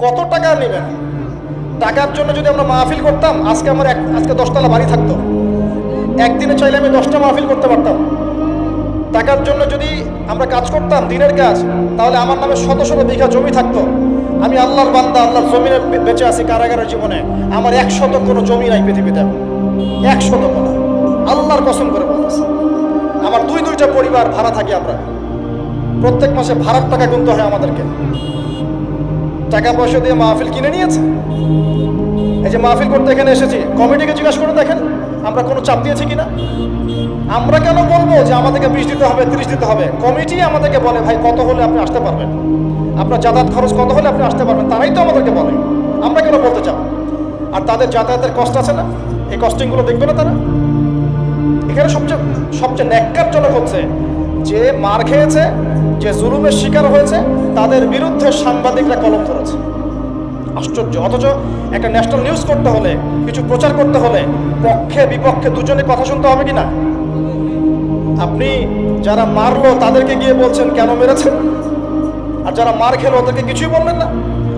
কত টাকা নেবেন? টাকার জন্য যদি আমরা মাহফিল করতাম, আজকে 10তলা বাড়ি থাকতো। একদিনে চাইলে আমি 10টা মাহফিল করতে পারতাম। টাকার জন্য যদি আমরা কাজ করতাম, দিনের কাজ, তাহলে আমার নামে শত শত বিঘা জমি থাকতো। আমি আল্লাহর বান্দা, আল্লাহর জমিনে বেঁচে আছি কারাগারের জীবনে। আমার 100 কোনো জমি নাই পৃথিবীতে, 100 কোনো। আল্লাহর কসম করে বলতেছে, আমার দুইটা পরিবার ভাড়া থাকি আমরা। প্রত্যেক মাসে ভাড়ার টাকা গুনতে হয় আমাদেরকে। টাকা পয়সা দিয়ে মাহফিল কিনে নিয়েছে। এই যে মাহফিল করতে এখানে এসেছি, কমিটিকে জিজ্ঞাসা করে দেখেন আমরা কোনো চাপ দিয়েছি কিনা। আমরা কেন বলবো যে আমাদেরকে 20 দিতে হবে, 30 দিতে হবে? কমিটি আমাদেরকে বলে, ভাই কত হলে আপনি আসতে পারবেন, আপনার যাতায়াত খরচ কত হলে আপনি আসতে পারবেন। তারাই তো আমাদেরকে বলে, আমরা কেন বলতে চাও? আর তাদের যাতায়াতের কষ্ট আছে না, এই কস্টিংগুলো দেখবে না তারা? এখানে সবচেয়ে ন্যাক্কারজনক হচ্ছে যে মার খেয়েছে, যে জুলুমের শিকার হয়েছে, তাদের বিরুদ্ধে সাংবাদিকরা কলম ধরেছে। আশ্চর্য। অথচ একটা ন্যাশনাল নিউজ করতে হলে, কিছু প্রচার করতে হলে পক্ষে বিপক্ষে দুজনে কথা শুনতে হবে কিনা? আপনি যারা মারলো তাদেরকে গিয়ে বলছেন কেন মেরেছেন, আর যারা মার খেলো ওদেরকে কিছুই বললেন না।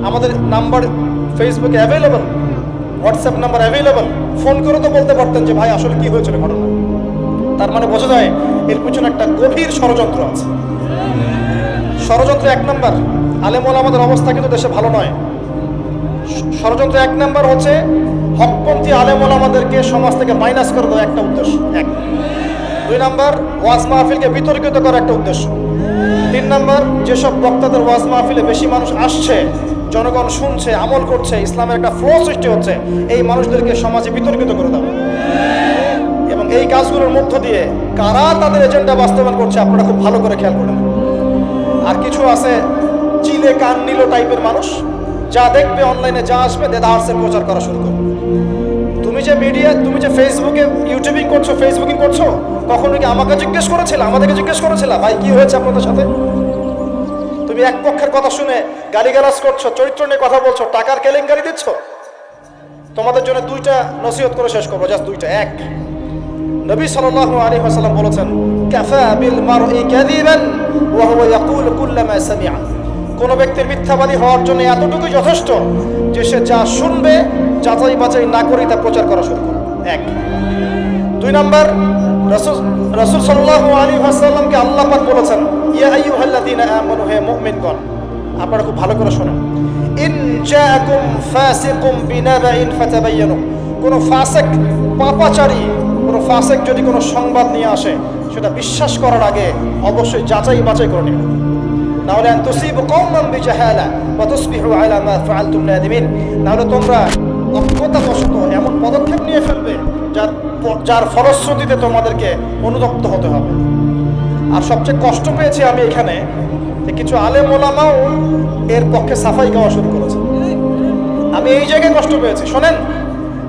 আমাদের নাম্বার ফেসবুকে available, WhatsApp number available, phone করে তো বলতে পারতেন যে ভাই আসলে কি হয়েছিল ঘটনা। তার মানে বোঝা যায় এর পিছনে একটা গভীর ষড়যন্ত্র আছে। ষড়যন্ত্র 1 নাম্বার, আলেম ওলামাদের অবস্থা কিন্তু দেশে ভালো নয়। ষড়যন্ত্র 1 নাম্বার হচ্ছে হকপন্থী আলেম ওলামাদেরকে সমাজ থেকে মাইনাস করে দেওয়া, একটা উদ্দেশ্য। 1। 2 নাম্বার, ওয়াজ মাহফিলকে বিতর্কিত করা, একটা উদ্দেশ্য। 3 নাম্বার, যেসব বক্তাদের ওয়াজ মাহফিলে বেশি মানুষ আসছে, জনগণ শুনছে, আমল করছে, ইসলামের একটা ফ্লো সৃষ্টি হচ্ছে, এই মানুষদেরকে সমাজে বিতর্কিত করে দেওয়া। এবং এই কাজগুলোর মধ্য দিয়ে কারা তাদের এজেন্ডা বাস্তবায়ন করছে আপনারা খুব ভালো করে খেয়াল করেন। আর কিছু আছে চিলে কান নিল টাইপের মানুষ, যা দেখবে অনলাইনে, যা আসবে দেদারসের প্রচার করা শুরু করবে। তুমি যে মিডিয়া, তুমি যে ফেসবুকে ফেসবুকিং করছো, কখনো কি আমাকে জিজ্ঞেস করেছিল, আমাদেরকে জিজ্ঞেস করেছিল ভাই কি হয়েছে আপনাদের সাথে? তুমি এক পক্ষের কথা শুনে গালিগালাজ করছো, চরিত্র নিয়ে কথা বলছো, টাকার কেলেঙ্কারি দিচ্ছ। তোমাদের জন্য 2টা নসিহত করে শেষ করবো, জাস্ট 2টা। 1, নবী সাল্লাল্লাহু আলাইহি ওয়াসাল্লাম বলেছেন, কাফা বিল মারই কাযিবান ওয়া হুয়া ইয়াকুলু কুল্লামা সামিআ। কোন ব্যক্তির মিথ্যাবাদী হওয়ার জন্য এতটুকুই যথেষ্ট যে সে যা শুনবে যাচাই বাছাই না করে তা প্রচার করা শুরু করবে। 1। 2 নাম্বার, রাসূল সাল্লাল্লাহু আলাইহি ওয়াসাল্লামকে আল্লাহ পাক বলেছেন, ইয়া আইয়ুহাল্লাযীনা আমানু, হে মুমিনগণ, আপনারা খুব ভালো করে শুনুন, ইন জাআকুম ফাসিকুম বিনাবাইন ফাতাবায়ানু। কোন ফাসিক, পাপাচারী, কোন ফাসিক যদি কোনো সংবাদ নিয়ে আসে, সেটা বিশ্বাস করার আগে অবশ্যই যাচাই বাছাই করে নিন। নাহলে আন তুসিবু কওমান বিজাহালা ওয়া তুসবিহু আলা মা ফাআলতুম নাদিমিন। নাহলে তোমরা অজ্ঞতাবশত এমন পদক্ষেপ নিয়ে ফেলবে যার ফলশ্রুতিতে তোমাদেরকে অনুতপ্ত হতে হবে। আর সবচেয়ে কষ্ট পেয়েছি আমি এখানে যে কিছু আলেম ওলামাও এর পক্ষে সাফাই গাওয়া শুরু করেছে। আমি এই জায়গায় কষ্ট পেয়েছি। শোনেন,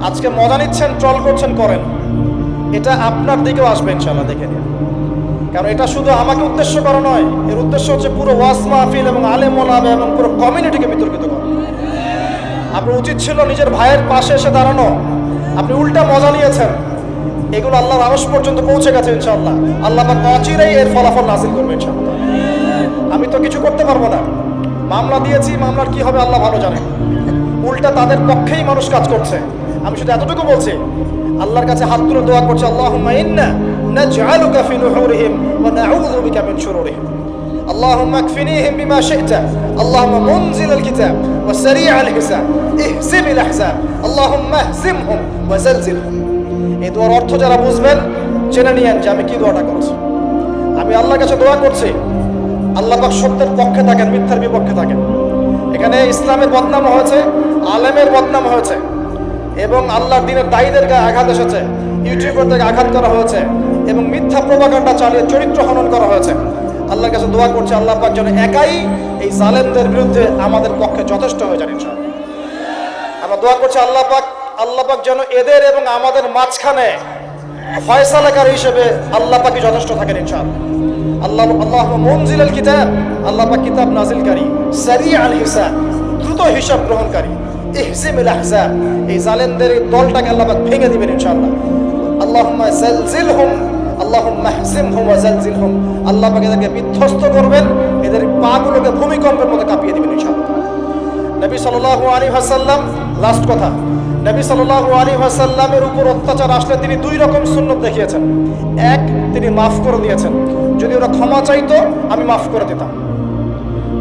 আজকে মজা নিচ্ছেন, ট্রল করছেন, করেন, এটা আপনার দিকেও আসবে ইনশাআল্লাহ, দেখে নিন। কারণ এটা শুধু আমাকে উদ্দেশ্য করা নয়, এর উদ্দেশ্য হচ্ছে পুরো ওয়াজ মাহফিল এবং আলেম ওলামা এবং পুরো কমিউনিটিকে বিতর্কিত করা। আপনার উচিত ছিল নিজের ভাইয়ের পাশে এসে দাঁড়ানো, আপনি উল্টা মজা নিয়েছেন। এগুলো আল্লাহর আরশ পর্যন্ত পৌঁছে গেছে ইনশাআল্লাহ। আল্লাহ পাক অচিরেই এর ফলাফল নাযিল করবে ইনশাআল্লাহ। আমি তো কিছু করতে পারবো না, মামলা দিয়েছি, মামলার কি হবে আল্লাহ ভালো জানে। উল্টা তাদের পক্ষেই মানুষ কাজ করছে। আমি শুধু এতটুকু বলছি, আল্লাহর কাছে হাত তুলে দোয়া করছে, আল্লাহুম্মা ইন্না নাজআলুকা ফি নুহুরিহিম ওয়া নাউযু বিকা মিন শুরুরিহিম। আল্লাহুম্মা আকফিনিহিম বিমা শি'তা, আল্লাহুম্মা মুনজিলাল কিতাব ওয়া সারি'আল হিসাব, ইহজিমিল আহজাব, আল্লাহুম্মা ইহজিমহুম ওয়া জালজিলহুম। এই দোয়ার অর্থ যারা বুঝবেন জেনে নিয়েন যে আমি কি দোয়াটা করছি। আমি আল্লাহর কাছে দোয়া করছি, আল্লাহ পাক সত্যের পক্ষে থাকেন, মিথ্যার বিপক্ষে থাকেন। এখানে ইসলামের বদনাম হয়েছে, আলেমের বদনাম হয়েছে, এবং আল্লাহর দ্বীনের দায়ীদের গায়ে আঘাত এসেছে, ইউটিউবারদেরকে আঘাত করা হয়েছে, এবং মিথ্যা প্রপাগান্ডা চালিয়ে চরিত্র হনন করা হয়েছে। আল্লাহর কাছে দোয়া করছে আল্লাহ পাক যেন একাই এই জালেমদের বিরুদ্ধে আমাদের পক্ষে যথেষ্ট হয়ে যান ইনশাআল্লাহ। আমরা দোয়া করছি আল্লাহ পাক যেন এদের এবং আমাদের মাঝখানে ফয়সালাকারী হিসেবে আল্লাহ পাকই যথেষ্ট থাকেন ইনশাআল্লাহ। আল্লাহুম্মা মুনজিলাল কিতাব, আল্লাহ পাক কিতাব নাজিলকারী, সারি'আল হিসাব, দ্রুত হিসাব গ্রহণকারী, ইহজিমিল আহজাব, এই জালেমদের দলটাকে আল্লাহ পাক ভেঙে দিবেন ইনশাআল্লাহ। আল্লাহুম্মা জালজিলহুম, আল্লাহুম্মা ইহজিমহুম ওয়া জালজিলহুম, আল্লাহ পাক এদেরকে বিধ্বস্ত করবেন, এদের পাগুলোকে ভূমিকম্পের মতো কাঁপিয়ে দিবেন ইনশাআল্লাহ। নবী সাল্লাল্লাহু আলাইহি ওয়াসাল্লাম, লাস্ট কথা, নবী সাল্লাল্লাহু আলাইহি ওয়াসাল্লামের উপর অত্যাচার আসলে তিনি দুই রকম সুন্নত দেখিয়েছেন। এক, তিনি মাফ করে দিয়েছেন। যদি ওরা ক্ষমা চাইতো আমি মাফ করে দিতাম,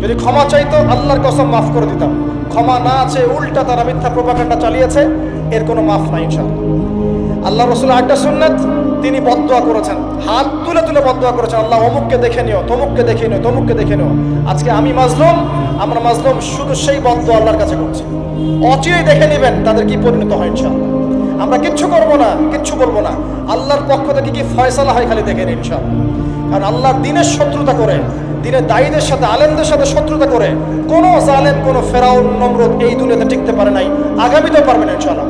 যদি ক্ষমা চাইতো আল্লাহর কসম মাফ করে দিতাম। ক্ষমা না আছে, উল্টা তারা মিথ্যা প্রোপাগান্ডা চালিয়েছে, এর কোনো মাফ নাই ইনশাআল্লাহ। আল্লাহ রাসূল আরেকটা সুন্নাত, তিনি বদদোয়া করেছেন, হাত তুলে তুলে বদদোয়া করেছেন, আল্লাহ অমুককে দেখে নিও, তমুককে দেখে নিও, তমুককে দেখে নিও। আজকে আমি মাজলুম, আমরা মাজলুম, শুধু সেই বদদোয়া আল্লাহর কাছে করছি। অচিরেই দেখে নেবেন তাদের কি পরিণত হয় ইনশাআল্লাহ। আমরা কিচ্ছু করব না, কিচ্ছু বলবো না, আল্লাহর পক্ষ থেকে কি ফয়সালা হয় খালি দেখে নিন ইনশাআল্লাহ। কারণ আল্লাহর দিনের শত্রুতা করে, দিনের দায়ীদের সাথে, আলেমদের সাথে শত্রুতা করে কোনো জালেম, কোনো ফেরাউন, নমরুদ এই দুনিয়াতে টিকতে পারে নাই, আগামীতেও পারবে না ইনশাআল্লাহ।